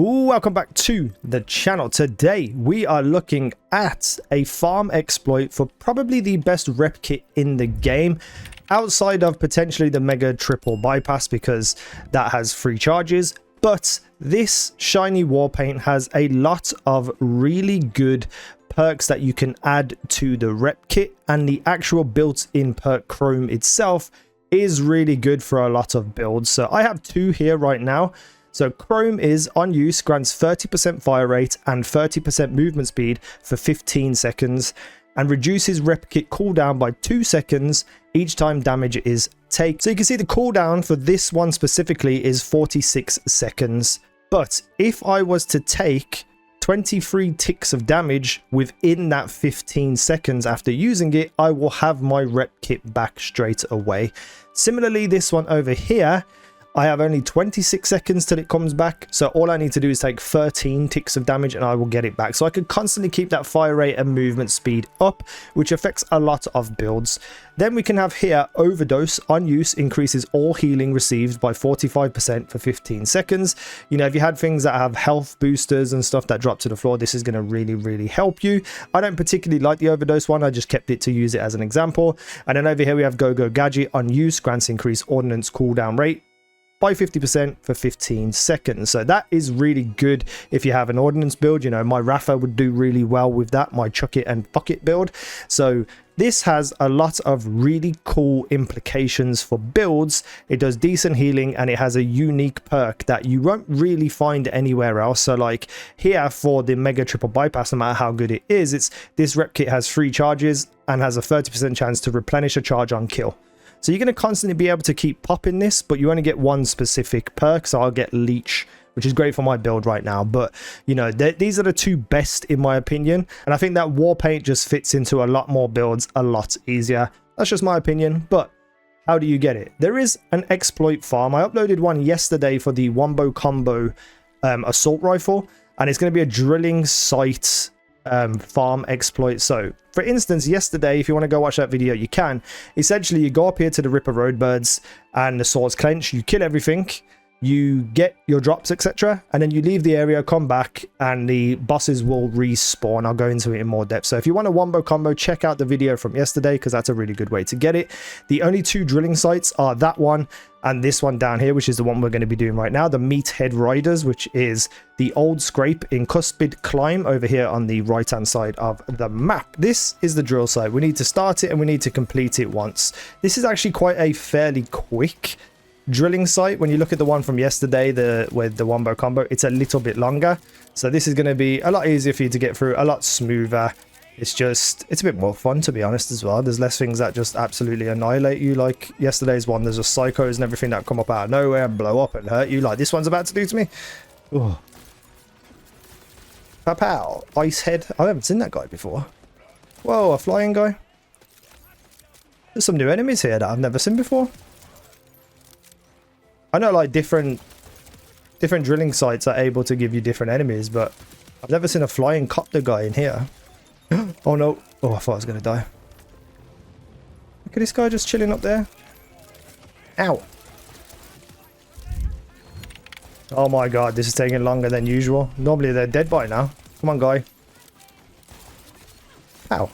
Welcome back to the channel. Today we are looking at a farm exploit for probably the best rep kit in the game, outside of potentially the mega triple bypass because that has free charges. But this shiny war paint has a lot of really good perks that you can add to the rep kit, and the actual built-in perk chrome itself is really good for a lot of builds. So I have two here right now. So chrome is on use, grants 30% fire rate and 30% movement speed for 15 seconds, and reduces rep kit cooldown by 2 seconds each time damage is taken. So you can see the cooldown for this one specifically is 46 seconds. But if I was to take 23 ticks of damage within that 15 seconds after using it, I will have my rep kit back straight away. Similarly, this one over here, I have only 26 seconds till it comes back, so all I need to do is take 13 ticks of damage and I will get it back. So I can constantly keep that fire rate and movement speed up, which affects a lot of builds. Then we can have here overdose on use, increases all healing received by 45% for 15 seconds. You know, if you had things that have health boosters and stuff that drop to the floor, this is going to really help you. I don't particularly like the overdose one, I just kept it to use it as an example. And then over here we have go gadget on use, grants increased ordnance cooldown rate by 50% for 15 seconds. So that is really good if you have an ordnance build. You know, my Rafa would do really well with that, my chuck it and fuck it build. So this has a lot of really cool implications for builds. It does decent healing and it has a unique perk that you won't really find anywhere else. So like here for the mega triple bypass, no matter how good it is, it's this rep kit has 3 charges and has a 30% chance to replenish a charge on kill. So you're going to constantly be able to keep popping this, but you only get one specific perk. So I'll get leech, which is great for my build right now. But, you know, these are the two best in my opinion. And I think that war paint just fits into a lot more builds a lot easier. That's just my opinion. But how do you get it? There is an exploit farm. I uploaded one yesterday for the wombo combo assault rifle. And it's going to be a drilling site farm exploit. So for instance, yesterday, if you want to go watch that video, you can. Essentially, you go up here to the Ripper Roadbirds and the swords clench, you kill everything, you get your drops, etc., and then you leave the area, come back, and the bosses will respawn. I'll go into it in more depth. So if you want a wombo combo, check out the video from yesterday because that's a really good way to get it. The only 2 drilling sites are that one and this one down here, which is the one we're going to be doing right now, the Meathead Riders, which is the old scrape in Cuspid Climb over here on the right hand side of the map. This is the drill site. We need to start it and we need to complete it once. This is actually quite a fairly quick drilling site. When you look at the one from yesterday, with the wombo combo, it's a little bit longer. So this is going to be a lot easier for you to get through, a lot smoother. It's a bit more fun, to be honest, as well. There's less things that just absolutely annihilate you like yesterday's one. There's just psychos and everything that come up out of nowhere and blow up and hurt you like this one's about to do to me. Oh. Pow, ice head. I haven't seen that guy before. Whoa, a flying guy. There's some new enemies here that I've never seen before. I know like different drilling sites are able to give you different enemies, but I've never seen a flying copter guy in here. Oh no. Oh, I thought I was going to die. Look at this guy just chilling up there. Ow. Oh my god, this is taking longer than usual. Normally they're dead by now. Come on, guy. Ow.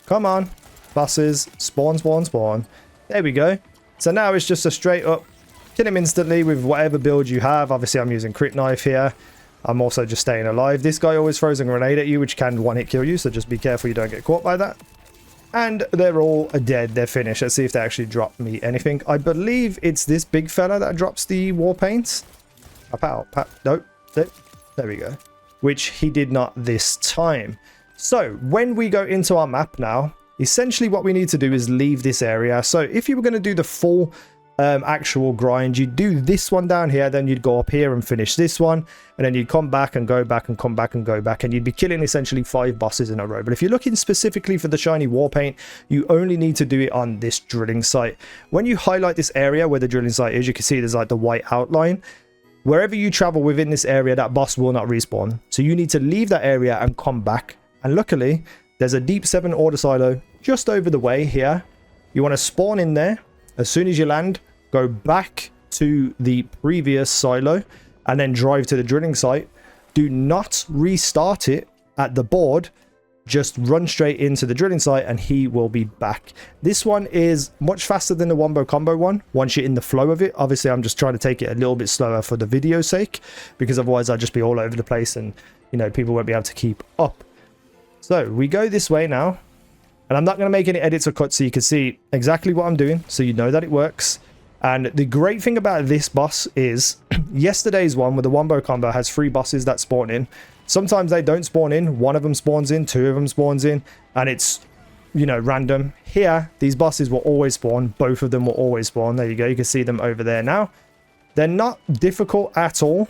Come on. Bosses. Spawn. There we go. So now it's just a straight up kill him instantly with whatever build you have. Obviously I'm using crit knife here. I'm also just staying alive. This guy always throws a grenade at you, which can one-hit kill you, so just be careful you don't get caught by that. And they're all dead. They're finished. Let's see if they actually drop me anything. I believe it's this big fella that drops the war paints. Pow. Nope. There we go. Which he did not this time. So when we go into our map now, essentially what we need to do is leave this area. So if you were going to do the full actual grind, you'd do this one down here, then you'd go up here and finish this one, and then you'd come back and go back and come back and go back, and you'd be killing essentially 5 bosses in a row. But if you're looking specifically for the shiny war paint, you only need to do it on this drilling site. When you highlight this area where the drilling site is, you can see there's like the white outline. Wherever you travel within this area, that boss will not respawn, so you need to leave that area and come back. And luckily there's a deep 7 order silo just over the way here. You want to spawn in there. As soon as you land, go back to the previous silo and then drive to the drilling site. Do not restart it at the board. Just run straight into the drilling site and he will be back. This one is much faster than the wombo combo one once you're in the flow of it. Obviously, I'm just trying to take it a little bit slower for the video's sake, because otherwise I'll just be all over the place and, you know, people won't be able to keep up. So we go this way now, and I'm not going to make any edits or cuts so you can see exactly what I'm doing, so you know that it works. And the great thing about this boss is yesterday's one with the wombo combo has 3 bosses that spawn in. Sometimes they don't spawn in. One of them spawns in, 2 of them spawns in, and it's, you know, random. Here, these bosses will always spawn. Both of them will always spawn. There you go. You can see them over there now. They're not difficult at all,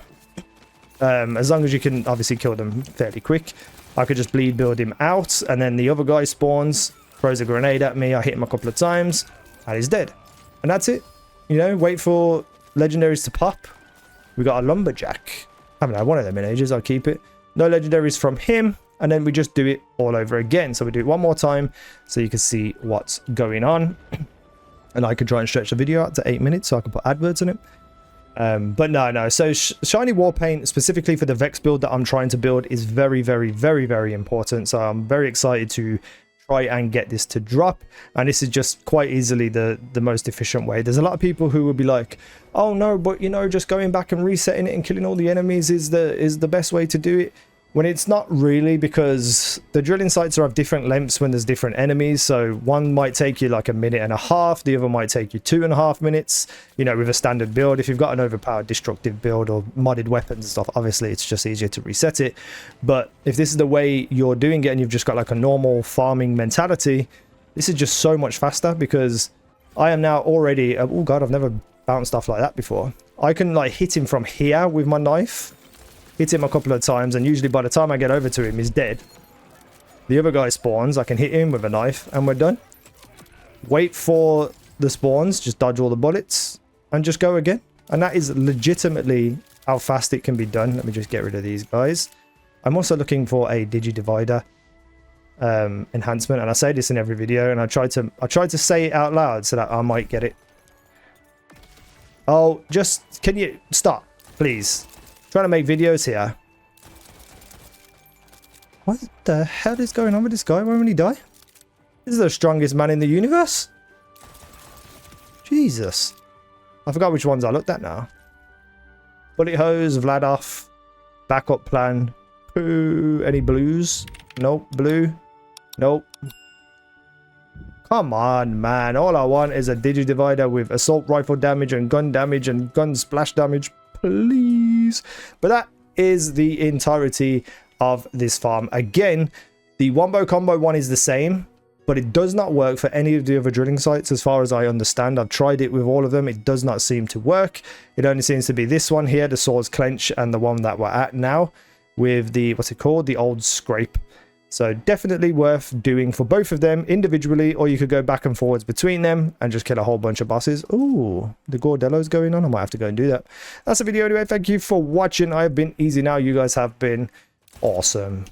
as long as you can obviously kill them fairly quick. I could just bleed build him out, and then the other guy spawns, throws a grenade at me. I hit him a couple of times, and he's dead. And that's it. You know, wait for legendaries to pop. We got a lumberjack. I haven't had one of them in ages. I'll keep it. No legendaries from him, and then we just do it all over again. So we do it one more time so you can see what's going on. And I could try and stretch the video out to 8 minutes so I can put adverts in it. But no. So shiny war paint, specifically for the Vex build that I'm trying to build, is very, very, very, very important. So I'm very excited to try and get this to drop, and this is just quite easily the most efficient way. There's a lot of people who will be like, oh no, but you know, just going back and resetting it and killing all the enemies is the best way to do it, when it's not really, because the drilling sites are of different lengths when there's different enemies. So one might take you like 1.5 minutes, the other might take you 2.5 minutes, you know, with a standard build. If you've got an overpowered destructive build or modded weapons and stuff, obviously it's just easier to reset it. But if this is the way you're doing it and you've just got like a normal farming mentality, this is just so much faster, because I am now already, oh god, I've never bounced stuff like that before. I can like hit him from here with my knife, hit him a couple of times, and usually by the time I get over to him, he's dead. The other guy spawns, I can hit him with a knife, and we're done. Wait for the spawns, just dodge all the bullets, and just go again. And that is legitimately how fast it can be done. Let me just get rid of these guys. I'm also looking for a digidivider enhancement, and I say this in every video, and I tried to say it out loud so that I might get it. Oh, just, can you stop, please? Trying to make videos here. What the hell is going on with this guy? Why won't he die? This is the strongest man in the universe. Jesus. I forgot which ones I looked at now. Bullet hose, Vladoff, backup plan. Poo. Any blues? Nope. Blue? Nope. Come on, man. All I want is a digidivider with assault rifle damage and gun splash damage. Please. But that is the entirety of this farm. Again, the wombo combo one is the same, but it does not work for any of the other drilling sites as far as I understand. I've tried it with all of them. It does not seem to work. It only seems to be this one here, the swords clench, and the one that we're at now with the, what's it called, the old scrape. So definitely worth doing for both of them individually, or you could go back and forwards between them and just kill a whole bunch of bosses. Ooh, the Gordello's going on. I might have to go and do that. That's the video anyway. Thank you for watching. I have been easy now. You guys have been awesome.